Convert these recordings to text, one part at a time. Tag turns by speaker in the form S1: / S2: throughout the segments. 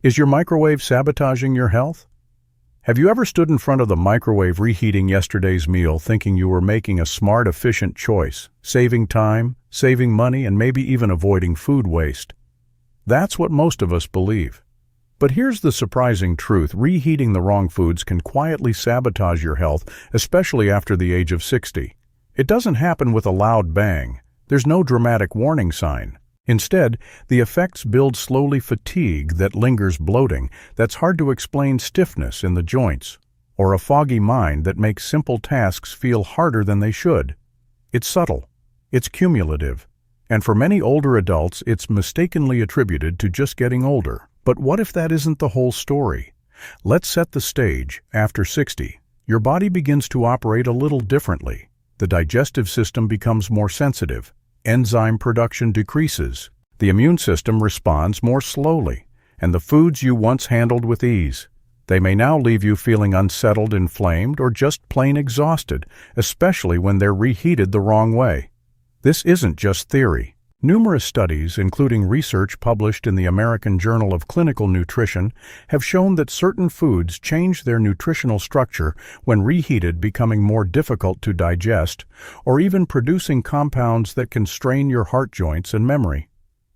S1: Is your microwave sabotaging your health? Have you ever stood in front of the microwave reheating yesterday's meal thinking you were making a smart, efficient choice, saving time, saving money, and maybe even avoiding food waste? That's what most of us believe. But here's the surprising truth: reheating the wrong foods can quietly sabotage your health, especially after the age of 60. It doesn't happen with a loud bang. There's no dramatic warning sign. Instead, the effects build slowly: fatigue that lingers, bloating that's hard to explain, stiffness in the joints, or a foggy mind that makes simple tasks feel harder than they should. It's subtle, it's cumulative, and for many older adults it's mistakenly attributed to just getting older. But what if that isn't the whole story? Let's set the stage. After 60, your body begins to operate a little differently. The digestive system becomes more sensitive. Enzyme production decreases, the immune system responds more slowly, and the foods you once handled with ease, they may now leave you feeling unsettled, inflamed, or just plain exhausted, especially when they're reheated the wrong way. This isn't just theory. Numerous studies, including research published in the American Journal of Clinical Nutrition, have shown that certain foods change their nutritional structure when reheated, becoming more difficult to digest, or even producing compounds that can strain your heart joints and memory.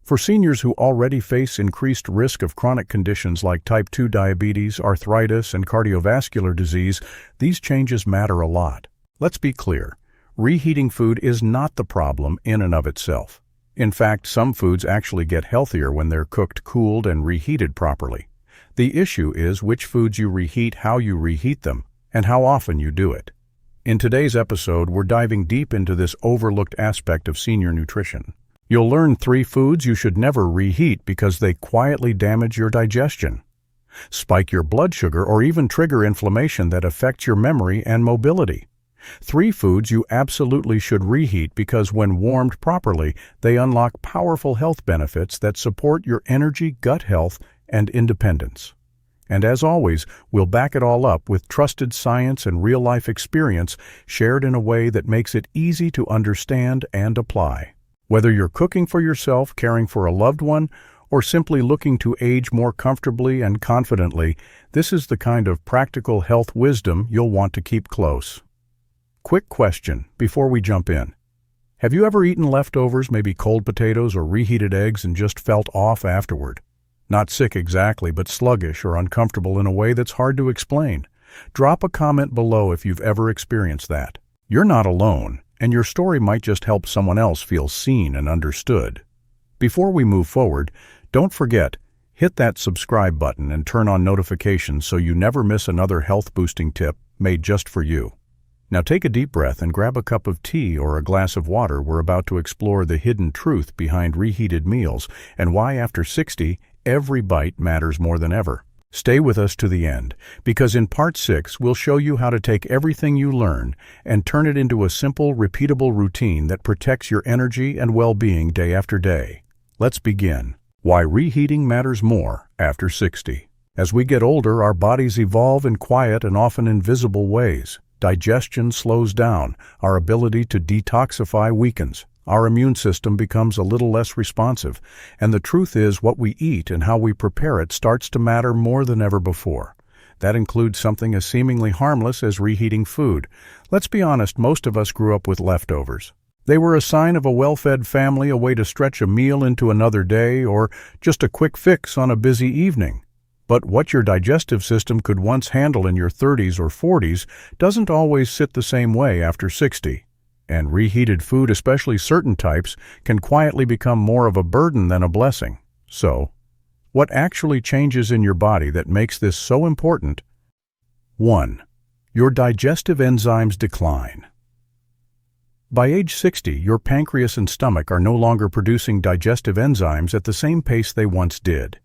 S1: For seniors who already face increased risk of chronic conditions like type 2 diabetes, arthritis, and cardiovascular disease, these changes matter a lot. Let's be clear: reheating food is not the problem in and of itself. In fact, some foods actually get healthier when they're cooked, cooled, and reheated properly. The issue is which foods you reheat, how you reheat them, and how often you do it. In today's episode, we're diving deep into this overlooked aspect of senior nutrition. You'll learn 3 foods you should never reheat because they quietly damage your digestion, spike your blood sugar, or even trigger inflammation that affects your memory and mobility. 3 foods you absolutely should reheat because when warmed properly, they unlock powerful health benefits that support your energy, gut health, and independence. And as always, we'll back it all up with trusted science and real-life experience shared in a way that makes it easy to understand and apply. Whether you're cooking for yourself, caring for a loved one, or simply looking to age more comfortably and confidently, this is the kind of practical health wisdom you'll want to keep close. Quick question before we jump in. Have you ever eaten leftovers, maybe cold potatoes or reheated eggs, and just felt off afterward? Not sick exactly, but sluggish or uncomfortable in a way that's hard to explain. Drop a comment below if you've ever experienced that. You're not alone, and your story might just help someone else feel seen and understood. Before we move forward, don't forget, hit that subscribe button and turn on notifications so you never miss another health-boosting tip made just for you. Now take a deep breath and grab a cup of tea or a glass of water. We're about to explore the hidden truth behind reheated meals and why after 60, every bite matters more than ever. Stay with us to the end, because in part 6, we'll show you how to take everything you learn and turn it into a simple, repeatable routine that protects your energy and well-being day after day. Let's begin. Why reheating matters more after 60. As we get older, our bodies evolve in quiet and often invisible ways. Digestion slows down, our ability to detoxify weakens, our immune system becomes a little less responsive, and the truth is what we eat and how we prepare it starts to matter more than ever before. That includes something as seemingly harmless as reheating food. Let's be honest, most of us grew up with leftovers. They were a sign of a well-fed family, a way to stretch a meal into another day, or just a quick fix on a busy evening. But what your digestive system could once handle in your 30s or 40s doesn't always sit the same way after 60. And reheated food, especially certain types, can quietly become more of a burden than a blessing. So, what actually changes in your body that makes this so important? 1. Your digestive enzymes decline. By age 60, your pancreas and stomach are no longer producing digestive enzymes at the same pace they once did.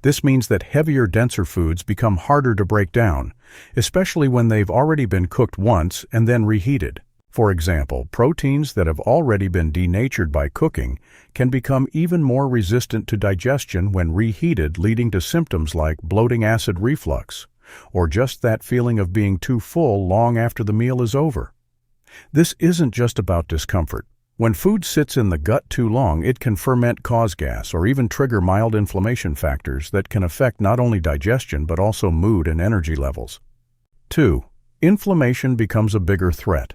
S1: This means that heavier, denser foods become harder to break down, especially when they've already been cooked once and then reheated. For example, proteins that have already been denatured by cooking can become even more resistant to digestion when reheated, leading to symptoms like bloating, acid reflux, or just that feeling of being too full long after the meal is over. This isn't just about discomfort. When food sits in the gut too long, it can ferment, cause gas, or even trigger mild inflammation factors that can affect not only digestion but also mood and energy levels. 2. Inflammation becomes a bigger threat.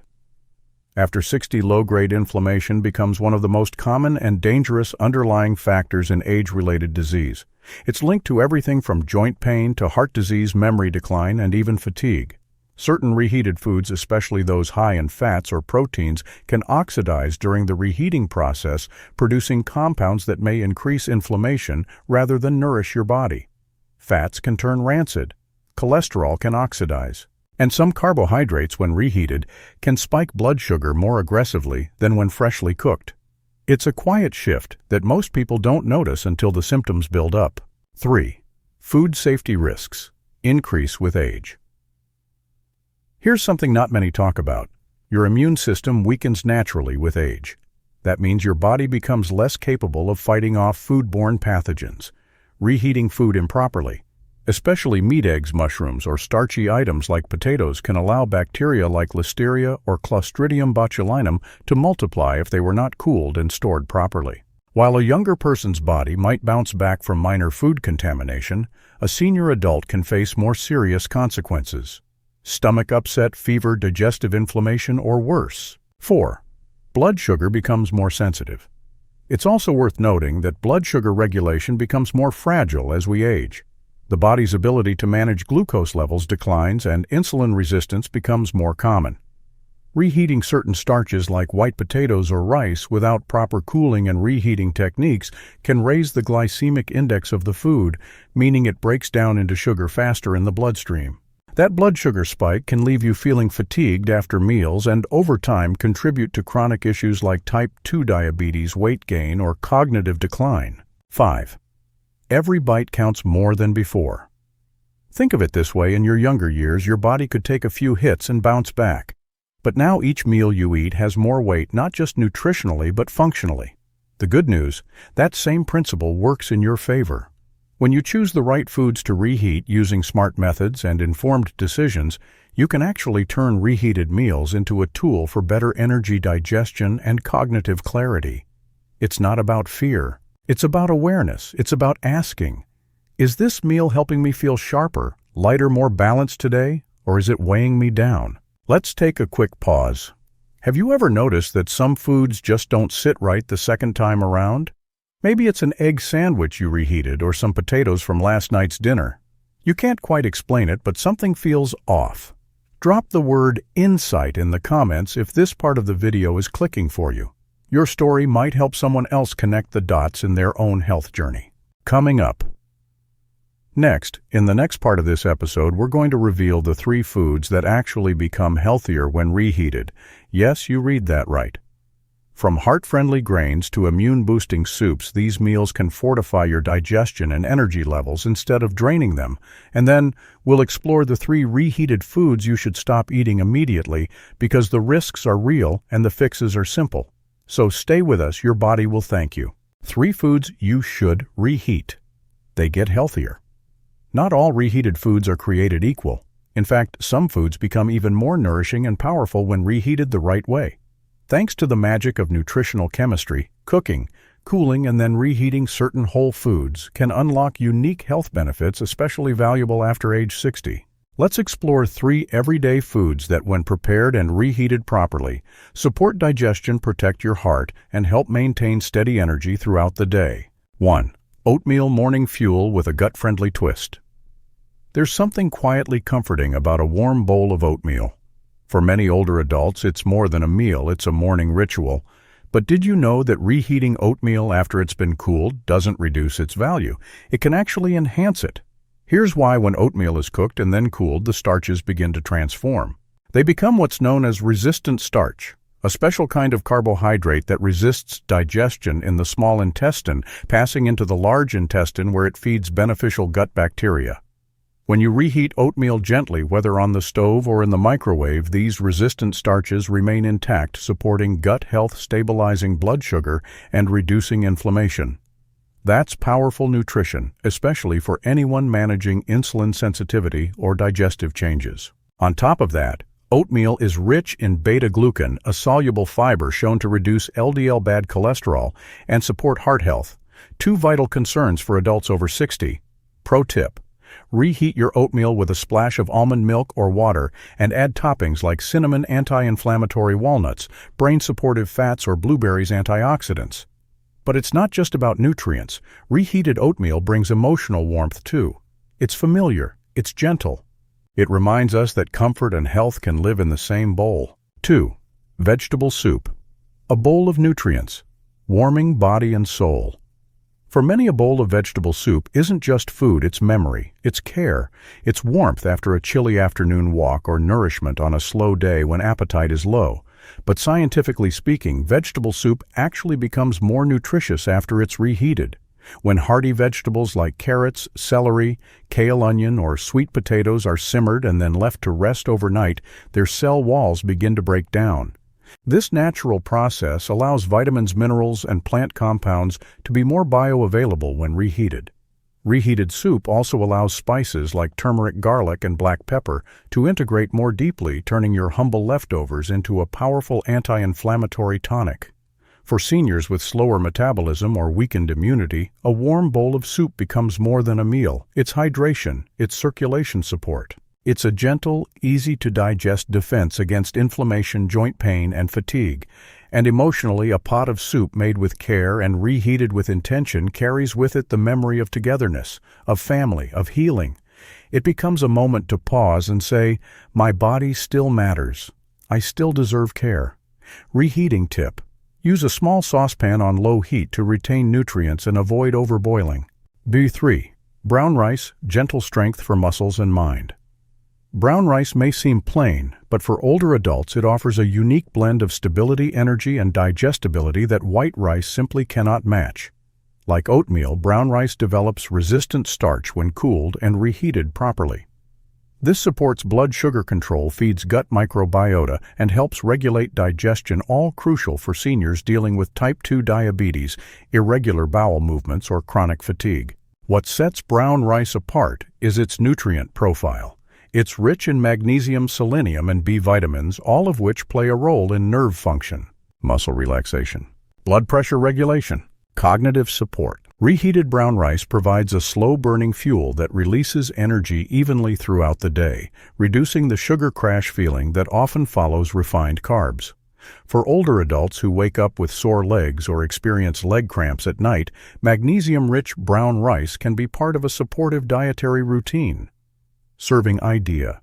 S1: After 60, low-grade inflammation becomes one of the most common and dangerous underlying factors in age-related disease. It's linked to everything from joint pain to heart disease, memory decline, and even fatigue. Certain reheated foods, especially those high in fats or proteins, can oxidize during the reheating process, producing compounds that may increase inflammation rather than nourish your body. Fats can turn rancid. Cholesterol can oxidize. And some carbohydrates, when reheated, can spike blood sugar more aggressively than when freshly cooked. It's a quiet shift that most people don't notice until the symptoms build up. 3. Food safety risks increase with age. Here's something not many talk about. Your immune system weakens naturally with age. That means your body becomes less capable of fighting off foodborne pathogens. Reheating food improperly, especially meat, eggs, mushrooms, or starchy items like potatoes, can allow bacteria like Listeria or Clostridium botulinum to multiply if they were not cooled and stored properly. While a younger person's body might bounce back from minor food contamination, a senior adult can face more serious consequences. Stomach upset, fever, digestive inflammation, or worse. 4. Blood sugar becomes more sensitive. It's also worth noting that blood sugar regulation becomes more fragile as we age. The body's ability to manage glucose levels declines and insulin resistance becomes more common. Reheating certain starches like white potatoes or rice without proper cooling and reheating techniques can raise the glycemic index of the food, meaning it breaks down into sugar faster in the bloodstream. That blood sugar spike can leave you feeling fatigued after meals and over time contribute to chronic issues like type 2 diabetes, weight gain, or cognitive decline. 5. Every bite counts more than before. Think of it this way: in your younger years, your body could take a few hits and bounce back. But now each meal you eat has more weight, not just nutritionally but functionally. The good news, that same principle works in your favor. When you choose the right foods to reheat using smart methods and informed decisions, you can actually turn reheated meals into a tool for better energy, digestion, and cognitive clarity. It's not about fear. It's about awareness. It's about asking, is this meal helping me feel sharper, lighter, more balanced today, or is it weighing me down? Let's take a quick pause. Have you ever noticed that some foods just don't sit right the second time around? Maybe it's an egg sandwich you reheated or some potatoes from last night's dinner. You can't quite explain it, but something feels off. Drop the word insight in the comments if this part of the video is clicking for you. Your story might help someone else connect the dots in their own health journey. Coming up. Next, in the next part of this episode, we're going to reveal the 3 foods that actually become healthier when reheated. Yes, you read that right. From heart-friendly grains to immune-boosting soups, these meals can fortify your digestion and energy levels instead of draining them. And then we'll explore the 3 reheated foods you should stop eating immediately because the risks are real and the fixes are simple. So stay with us, your body will thank you. 3 foods you should reheat. They get healthier. Not all reheated foods are created equal. In fact, some foods become even more nourishing and powerful when reheated the right way. Thanks to the magic of nutritional chemistry, cooking, cooling, and then reheating certain whole foods can unlock unique health benefits, especially valuable after age 60. Let's explore 3 everyday foods that, when prepared and reheated properly, support digestion, protect your heart, and help maintain steady energy throughout the day. 1. Oatmeal morning fuel with a gut-friendly twist. There's something quietly comforting about a warm bowl of oatmeal. For many older adults, it's more than a meal, it's a morning ritual. But did you know that reheating oatmeal after it's been cooled doesn't reduce its value? It can actually enhance it. Here's why: when oatmeal is cooked and then cooled, the starches begin to transform. They become what's known as resistant starch, a special kind of carbohydrate that resists digestion in the small intestine, passing into the large intestine where it feeds beneficial gut bacteria. When you reheat oatmeal gently, whether on the stove or in the microwave, these resistant starches remain intact, supporting gut health, stabilizing blood sugar, and reducing inflammation. That's powerful nutrition, especially for anyone managing insulin sensitivity or digestive changes. On top of that, Oatmeal is rich in beta-glucan, a soluble fiber shown to reduce LDL bad cholesterol and support heart health. Two vital concerns for adults over 60. Pro tip: reheat your oatmeal with a splash of almond milk or water and add toppings like cinnamon anti-inflammatory walnuts, brain-supportive fats, or blueberries antioxidants. But it's not just about nutrients. Reheated oatmeal brings emotional warmth too. It's familiar, it's gentle. It reminds us that comfort and health can live in the same bowl. 2. Vegetable soup. A bowl of nutrients, warming body and soul. For many, a bowl of vegetable soup isn't just food, it's memory, it's care, it's warmth after a chilly afternoon walk, or nourishment on a slow day when appetite is low. But scientifically speaking, vegetable soup actually becomes more nutritious after it's reheated. When hearty vegetables like carrots, celery, kale, onion, or sweet potatoes are simmered and then left to rest overnight, their cell walls begin to break down. This natural process allows vitamins, minerals, and plant compounds to be more bioavailable when reheated. Reheated soup also allows spices like turmeric, garlic, and black pepper to integrate more deeply, turning your humble leftovers into a powerful anti-inflammatory tonic. For seniors with slower metabolism or weakened immunity, a warm bowl of soup becomes more than a meal. It's hydration, it's circulation support. It's a gentle, easy-to-digest defense against inflammation, joint pain, and fatigue. And emotionally, a pot of soup made with care and reheated with intention carries with it the memory of togetherness, of family, of healing. It becomes a moment to pause and say, "My body still matters. I still deserve care." Reheating tip: use a small saucepan on low heat to retain nutrients and avoid overboiling. B3. Brown rice, gentle strength for muscles and mind. Brown rice may seem plain, but for older adults it offers a unique blend of stability, energy, and digestibility that white rice simply cannot match. Like oatmeal, brown rice develops resistant starch when cooled and reheated properly. This supports blood sugar control, feeds gut microbiota, and helps regulate digestion, all crucial for seniors dealing with type 2 diabetes, irregular bowel movements, or chronic fatigue. What sets brown rice apart is its nutrient profile. It's rich in magnesium, selenium, and B vitamins, all of which play a role in nerve function, muscle relaxation, blood pressure regulation, cognitive support. Reheated brown rice provides a slow-burning fuel that releases energy evenly throughout the day, reducing the sugar crash feeling that often follows refined carbs. For older adults who wake up with sore legs or experience leg cramps at night, magnesium-rich brown rice can be part of a supportive dietary routine. Serving idea: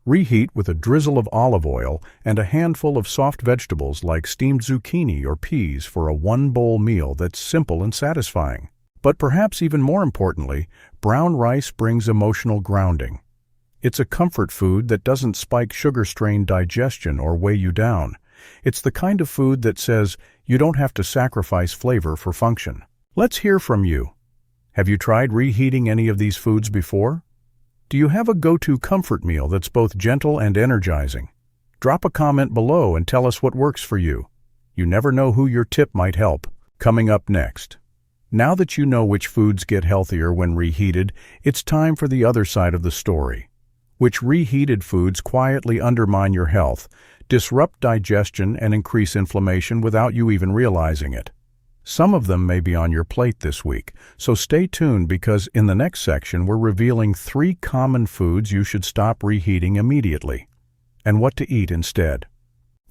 S1: reheat with a drizzle of olive oil and a handful of soft vegetables like steamed zucchini or peas for a one-bowl meal that's simple and satisfying. But perhaps even more importantly, brown rice brings emotional grounding. It's a comfort food that doesn't spike sugar-strained digestion or weigh you down. It's the kind of food that says you don't have to sacrifice flavor for function. Let's hear from you. Have you tried reheating any of these foods before? Do you have a go-to comfort meal that's both gentle and energizing? Drop a comment below and tell us what works for you. You never know who your tip might help. Coming up next. Now that you know which foods get healthier when reheated, it's time for the other side of the story. Which reheated foods quietly undermine your health, disrupt digestion, and increase inflammation without you even realizing it. Some of them may be on your plate this week, so stay tuned because in the next section we're revealing 3 common foods you should stop reheating immediately, and what to eat instead.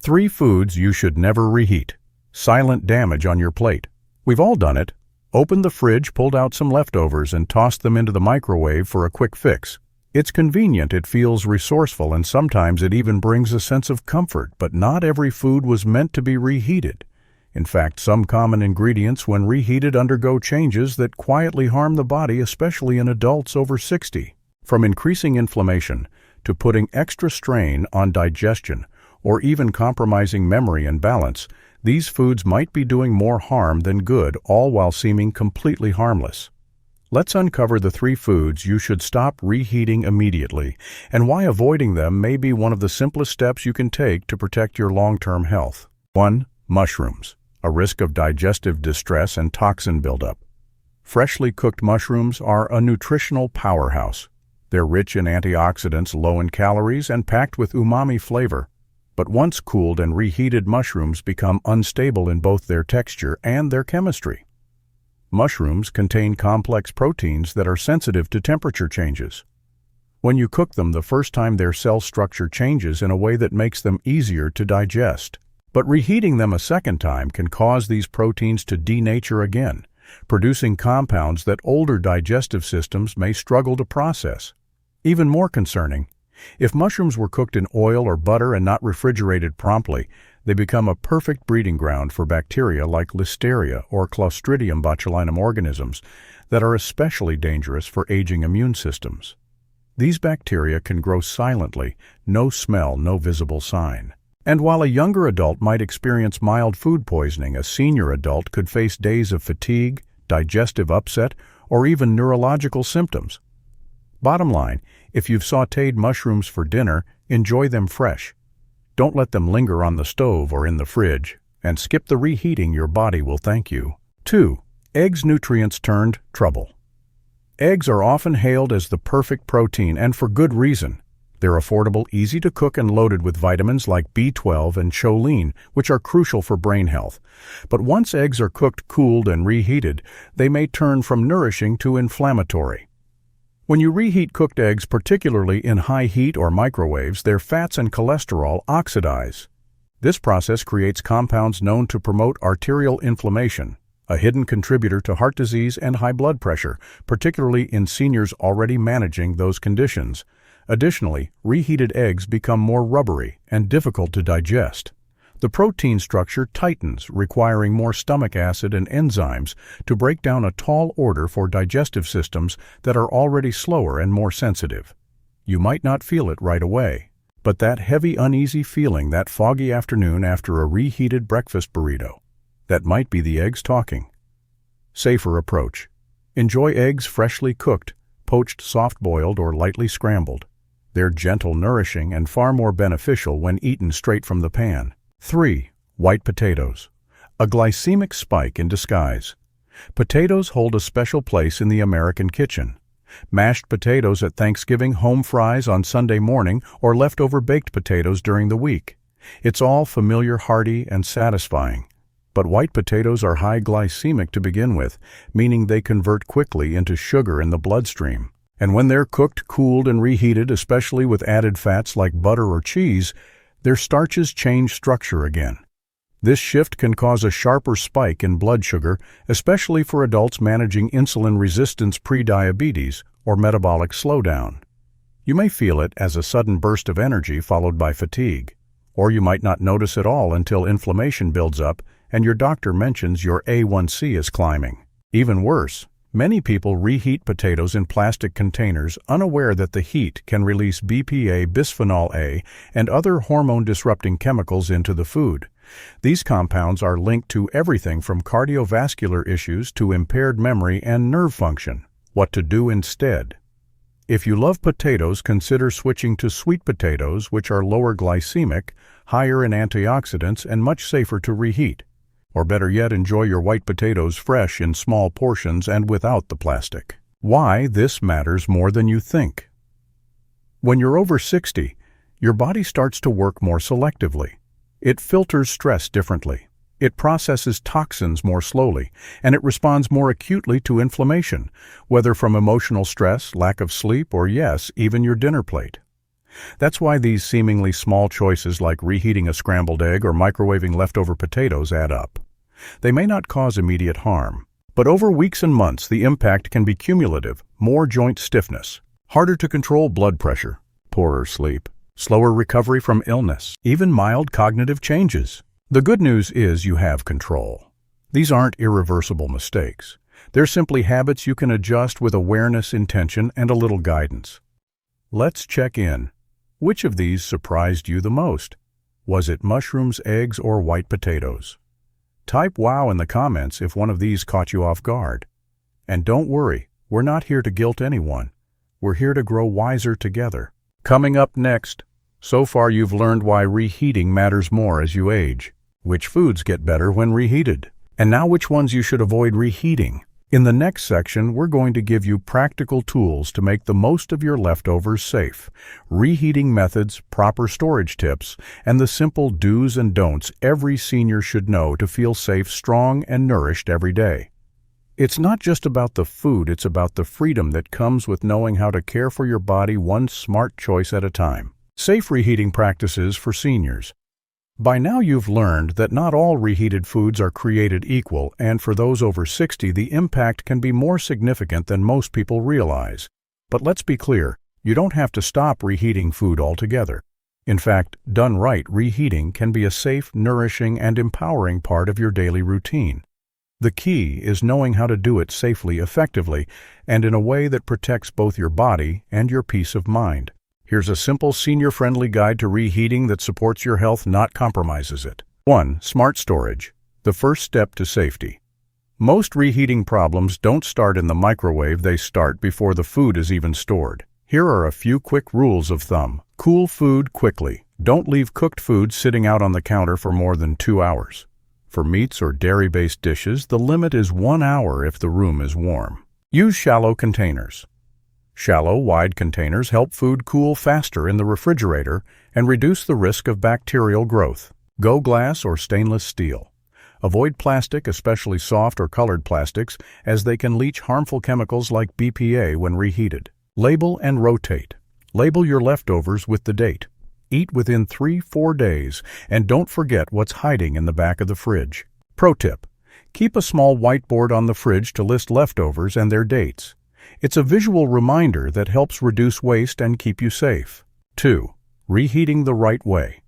S1: 3 foods you should never reheat. Silent damage on your plate. We've all done it. Opened the fridge, pulled out some leftovers, and tossed them into the microwave for a quick fix. It's convenient, it feels resourceful, and sometimes it even brings a sense of comfort, but not every food was meant to be reheated. In fact, some common ingredients when reheated undergo changes that quietly harm the body, especially in adults over 60. From increasing inflammation to putting extra strain on digestion or even compromising memory and balance, these foods might be doing more harm than good, all while seeming completely harmless. Let's uncover the 3 foods you should stop reheating immediately and why avoiding them may be one of the simplest steps you can take to protect your long-term health. 1. Mushrooms. A risk of digestive distress and toxin buildup. Freshly cooked mushrooms are a nutritional powerhouse. They're rich in antioxidants, low in calories, and packed with umami flavor. But once cooled and reheated, mushrooms become unstable in both their texture and their chemistry. Mushrooms contain complex proteins that are sensitive to temperature changes. When you cook them the first time, their cell structure changes in a way that makes them easier to digest. But reheating them a second time can cause these proteins to denature again, producing compounds that older digestive systems may struggle to process. Even more concerning, if mushrooms were cooked in oil or butter and not refrigerated promptly, they become a perfect breeding ground for bacteria like Listeria or Clostridium botulinum organisms that are especially dangerous for aging immune systems. These bacteria can grow silently, no smell, no visible sign. And while a younger adult might experience mild food poisoning, a senior adult could face days of fatigue, digestive upset, or even neurological symptoms. Bottom line, if you've sautéed mushrooms for dinner, enjoy them fresh. Don't let them linger on the stove or in the fridge, and skip the reheating. Your body will thank you. 2. Eggs nutrients turned trouble. Eggs are often hailed as the perfect protein, and for good reason. They're affordable, easy to cook, and loaded with vitamins like B12 and choline, which are crucial for brain health. But once eggs are cooked, cooled, and reheated, they may turn from nourishing to inflammatory. When you reheat cooked eggs, particularly in high heat or microwaves, their fats and cholesterol oxidize. This process creates compounds known to promote arterial inflammation, a hidden contributor to heart disease and high blood pressure, particularly in seniors already managing those conditions. Additionally, reheated eggs become more rubbery and difficult to digest. The protein structure tightens, requiring more stomach acid and enzymes to break down a tall order for digestive systems that are already slower and more sensitive. You might not feel it right away, but that heavy, uneasy feeling that foggy afternoon after a reheated breakfast burrito, that might be the eggs talking. Safer approach. Enjoy eggs freshly cooked, poached, soft-boiled, or lightly scrambled. They're gentle, nourishing, and far more beneficial when eaten straight from the pan. 3. White potatoes. A glycemic spike in disguise. Potatoes hold a special place in the American kitchen. Mashed potatoes at Thanksgiving, home fries on Sunday morning, or leftover baked potatoes during the week. It's all familiar, hearty, and satisfying. But white potatoes are high glycemic to begin with, meaning they convert quickly into sugar in the bloodstream. And when they're cooked, cooled, and reheated, especially with added fats like butter or cheese, their starches change structure again. This shift can cause a sharper spike in blood sugar, especially for adults managing insulin resistance, prediabetes, or metabolic slowdown. You may feel it as a sudden burst of energy followed by fatigue, or you might not notice at all until inflammation builds up and your doctor mentions your A1C is climbing. Even worse, many people reheat potatoes in plastic containers, unaware that the heat can release BPA, bisphenol A, and other hormone-disrupting chemicals into the food. These compounds are linked to everything from cardiovascular issues to impaired memory and nerve function. What to do instead? If you love potatoes, consider switching to sweet potatoes, which are lower glycemic, higher in antioxidants, and much safer to reheat. Or better yet, enjoy your white potatoes fresh in small portions and without the plastic. Why this matters more than you think. When you're over 60, your body starts to work more selectively. It filters stress differently. It processes toxins more slowly, and it responds more acutely to inflammation, whether from emotional stress, lack of sleep, or yes, even your dinner plate. That's why these seemingly small choices like reheating a scrambled egg or microwaving leftover potatoes add up. They may not cause immediate harm, but over weeks and months the impact can be cumulative: more joint stiffness, harder to control blood pressure, poorer sleep, slower recovery from illness, even mild cognitive changes. The good news is you have control. These aren't irreversible mistakes. They're simply habits you can adjust with awareness, intention, and a little guidance. Let's check in. Which of these surprised you the most? Was it mushrooms, eggs, or white potatoes? Type wow in the comments if one of these caught you off guard. And don't worry, we're not here to guilt anyone. We're here to grow wiser together. Coming up next, so far you've learned why reheating matters more as you age, which foods get better when reheated, and now which ones you should avoid reheating. In the next section, we're going to give you practical tools to make the most of your leftovers safe, reheating methods, proper storage tips, and the simple do's and don'ts every senior should know to feel safe, strong, and nourished every day. It's not just about the food, it's about the freedom that comes with knowing how to care for your body one smart choice at a time. Safe reheating practices for seniors. By now you've learned that not all reheated foods are created equal, and for those over 60, the impact can be more significant than most people realize. But let's be clear, you don't have to stop reheating food altogether. In fact, done right, reheating can be a safe, nourishing, and empowering part of your daily routine. The key is knowing how to do it safely, effectively, and in a way that protects both your body and your peace of mind. Here's a simple senior-friendly guide to reheating that supports your health, not compromises it. 1. Smart storage. The first step to safety. Most reheating problems don't start in the microwave, they start before the food is even stored. Here are a few quick rules of thumb. Cool food quickly. Don't leave cooked food sitting out on the counter for more than 2 hours. For meats or dairy-based dishes, the limit is 1 hour if the room is warm. Use shallow containers. Shallow, wide containers help food cool faster in the refrigerator and reduce the risk of bacterial growth. Go glass or stainless steel. Avoid plastic, especially soft or colored plastics, as they can leach harmful chemicals like BPA when reheated. Label and rotate. Label your leftovers with the date. Eat within 3-4 days, and don't forget what's hiding in the back of the fridge. Pro tip: keep a small whiteboard on the fridge to list leftovers and their dates. It's a visual reminder that helps reduce waste and keep you safe. 2. Reheating the right way.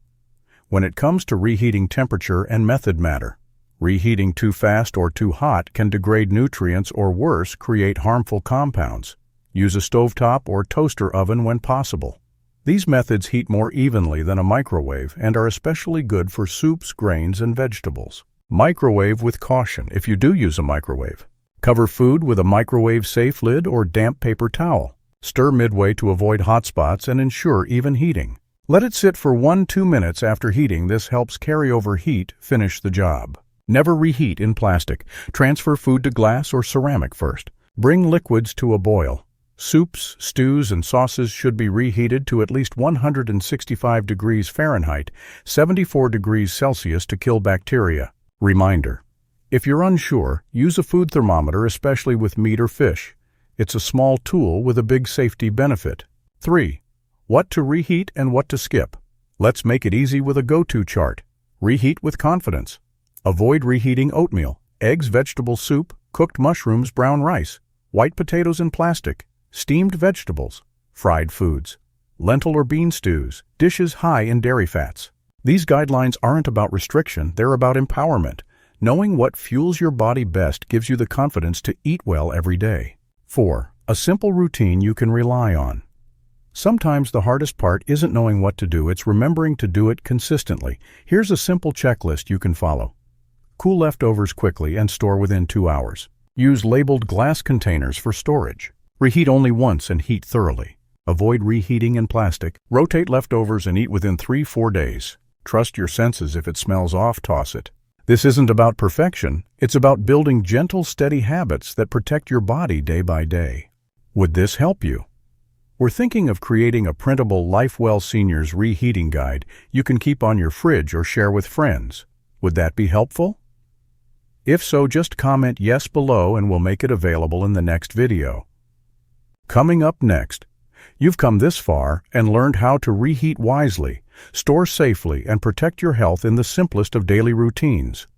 S1: When it comes to reheating, temperature and method matter. Reheating too fast or too hot can degrade nutrients or worse, create harmful compounds. Use a stovetop or toaster oven when possible. These methods heat more evenly than a microwave and are especially good for soups, grains, and vegetables. Microwave with caution if you do use a microwave. Cover food with a microwave-safe lid or damp paper towel. Stir midway to avoid hot spots and ensure even heating. Let it sit for 1-2 minutes after heating. This helps carry over heat, finish the job. Never reheat in plastic. Transfer food to glass or ceramic first. Bring liquids to a boil. Soups, stews, and sauces should be reheated to at least 165 degrees Fahrenheit, 74 degrees Celsius to kill bacteria. Reminder: if you're unsure, use a food thermometer, especially with meat or fish. It's a small tool with a big safety benefit. 3. What to reheat and what to skip. Let's make it easy with a go-to chart. Reheat with confidence. Avoid reheating oatmeal, eggs, vegetable soup, cooked mushrooms, brown rice, white potatoes in plastic, steamed vegetables, fried foods, lentil or bean stews, dishes high in dairy fats. These guidelines aren't about restriction, they're about empowerment. Knowing what fuels your body best gives you the confidence to eat well every day. 4. A simple routine you can rely on. Sometimes the hardest part isn't knowing what to do, it's remembering to do it consistently. Here's a simple checklist you can follow. Cool leftovers quickly and store within 2 hours. Use labeled glass containers for storage. Reheat only once and heat thoroughly. Avoid reheating in plastic. Rotate leftovers and eat within 3-4 days. Trust your senses. If it smells off, toss it. This isn't about perfection, it's about building gentle, steady habits that protect your body day by day. Would this help you? We're thinking of creating a printable Lifewell Seniors reheating guide you can keep on your fridge or share with friends. Would that be helpful? If so, just comment yes below and we'll make it available in the next video. Coming up next, you've come this far and learned how to reheat wisely, store safely, and protect your health in the simplest of daily routines.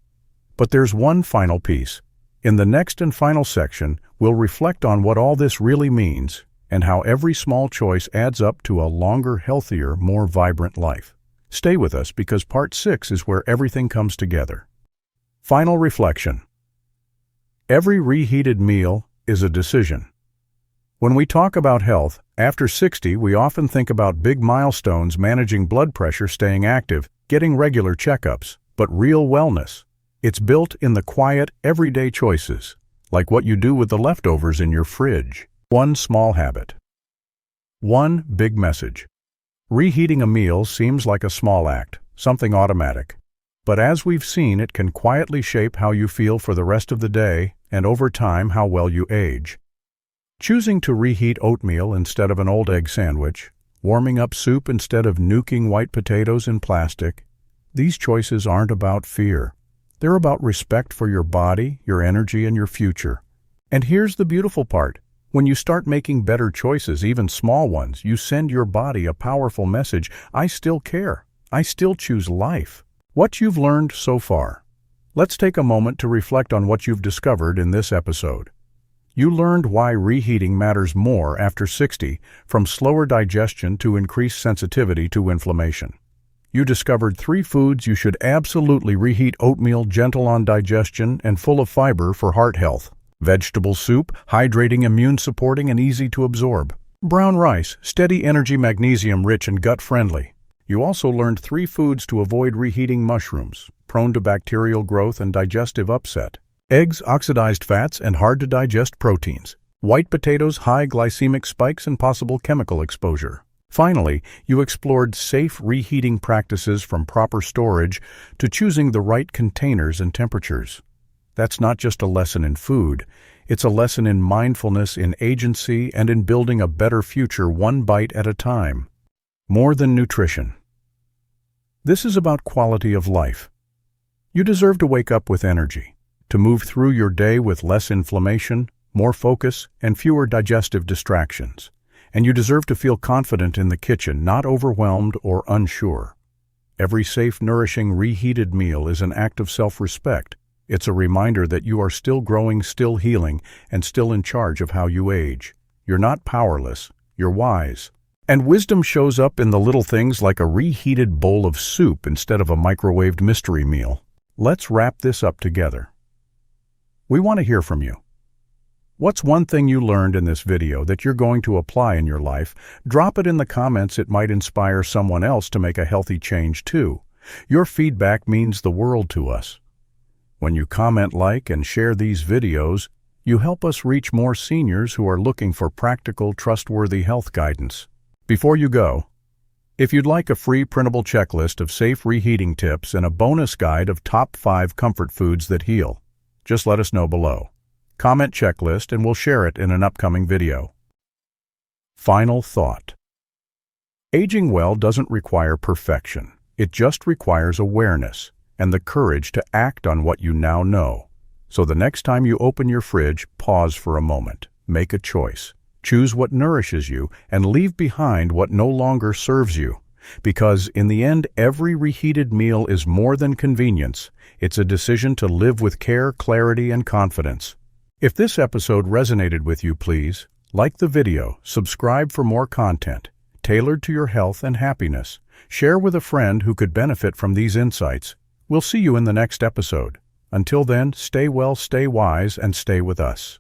S1: But there's one final piece. In the next and final section, we'll reflect on what all this really means and how every small choice adds up to a longer, healthier, more vibrant life. Stay with us because part 6 is where everything comes together. Final reflection. Every reheated meal is a decision. When we talk about health, after 60, we often think about big milestones, managing blood pressure, staying active, getting regular checkups. But real wellness, it's built in the quiet, everyday choices, like what you do with the leftovers in your fridge. One small habit. One big message. Reheating a meal seems like a small act, something automatic. But as we've seen, it can quietly shape how you feel for the rest of the day and over time how well you age. Choosing to reheat oatmeal instead of an old egg sandwich, warming up soup instead of nuking white potatoes in plastic, these choices aren't about fear. They're about respect for your body, your energy, and your future. And here's the beautiful part. When you start making better choices, even small ones, you send your body a powerful message: I still care. I still choose life. What you've learned so far. Let's take a moment to reflect on what you've discovered in this episode. You learned why reheating matters more after 60, from slower digestion to increased sensitivity to inflammation. You discovered 3 foods you should absolutely reheat: oatmeal, gentle on digestion and full of fiber for heart health; vegetable soup, hydrating, immune-supporting, and easy to absorb; brown rice, steady energy, magnesium-rich, and gut-friendly. You also learned 3 foods to avoid: reheating mushrooms, prone to bacterial growth and digestive upset; eggs, oxidized fats, and hard-to-digest proteins; white potatoes, high glycemic spikes, and possible chemical exposure. Finally, you explored safe reheating practices, from proper storage to choosing the right containers and temperatures. That's not just a lesson in food, it's a lesson in mindfulness, in agency, and in building a better future one bite at a time. More than nutrition. This is about quality of life. You deserve to wake up with energy, to move through your day with less inflammation, more focus, and fewer digestive distractions. And you deserve to feel confident in the kitchen, not overwhelmed or unsure. Every safe, nourishing, reheated meal is an act of self-respect. It's a reminder that you are still growing, still healing, and still in charge of how you age. You're not powerless, you're wise. And wisdom shows up in the little things, like a reheated bowl of soup instead of a microwaved mystery meal. Let's wrap this up together. We want to hear from you. What's one thing you learned in this video that you're going to apply in your life? Drop it in the comments. It might inspire someone else to make a healthy change too. Your feedback means the world to us. When you comment, like, and share these videos, you help us reach more seniors who are looking for practical, trustworthy health guidance. Before you go, if you'd like a free printable checklist of safe reheating tips and a bonus guide of top 5 comfort foods that heal, just let us know below. Comment checklist and we'll share it in an upcoming video. Final thought. Aging well doesn't require perfection. It just requires awareness and the courage to act on what you now know. So the next time you open your fridge, pause for a moment. Make a choice. Choose what nourishes you and leave behind what no longer serves you. Because in the end, every reheated meal is more than convenience. It's a decision to live with care, clarity, and confidence. If this episode resonated with you, please like the video, subscribe for more content tailored to your health and happiness. Share with a friend who could benefit from these insights. We'll see you in the next episode. Until then, stay well, stay wise, and stay with us.